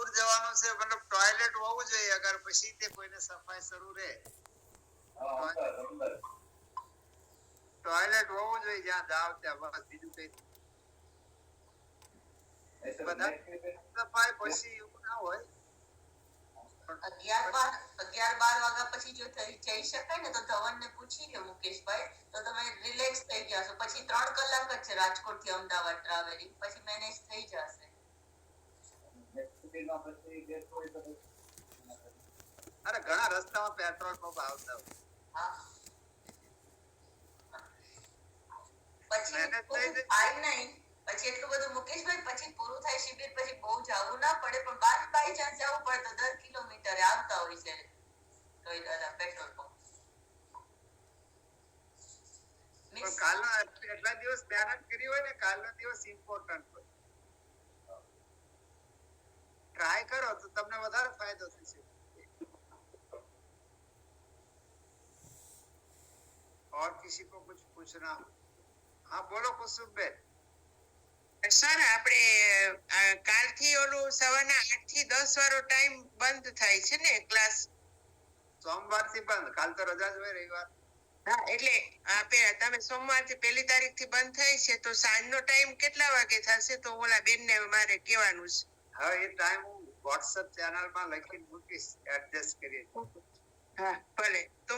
દૂર જવાનું છે, મતલબ ટોયલેટ હોવું જોઈએ અગર પછી તે કોઈને સફાઈ શરૂ રહે ટોયલેટ હોવું જોઈએ જ્યાં જાવ ત્યાં, બસ બીજું કઈ બધા સફાઈ પછી એવું ના હોય. 11-12 વાગ્યા પછી જો જઈ શકાય ને તો ધવનને પૂછી લો મુકેશભાઈ, તો તમે રિલેક્સ થઈ ગયા છો. પછી 3 કલાક જ છે રાજકોટ થી અમદાવાદ ટ્રાવેલિંગ, પછી મેનેજ થઈ જશે. અરે ઘણા રસ્તામાં પેટ્રોલ પંપ આવતા હોય. પછી થાય નહીં, પછી એટલું બધું મુકેશભાઈ પછી પૂરું થાય શિબિર પછી બહુ જવું ના પડે, પણ બાય ચાન્સ જવું પડે તો 10 કિલોમીટરે આવતા હોય છે પેટ્રોલ પંપ. કાલનો એટલા દિવસ મહેનત કરી હોય ને, કાલનો દિવસ ઇમ્પોર્ટન્ટ હોય. ટ્રાય કરો તો તમને વધારે ફાયદો થશે. और किसी को कुछ पूछना? हाँ बोलो कुसुमबेन. સર આપણે કાલથી ઓલું સવારના 8 થી 10 વાળો ટાઈમ બંધ થાય છે ને ક્લાસ? સોમવાર થી બંધ, કાલ તો રજા જ હોય રવિવાર. હા, એટલે તમે સોમવાર થી 1 તારીખ થી બંધ થાય છે, તો સાંજનો ટાઈમ કેટલા વાગે થશે? તો ઓલા બેન ને મારે કહેવાનું છે. હા, એ ટાઈમ હું વોટ્સએપ ચેનલ માં લખીને મૂકીશ, એડજસ્ટ કરી. હા ભલે. તો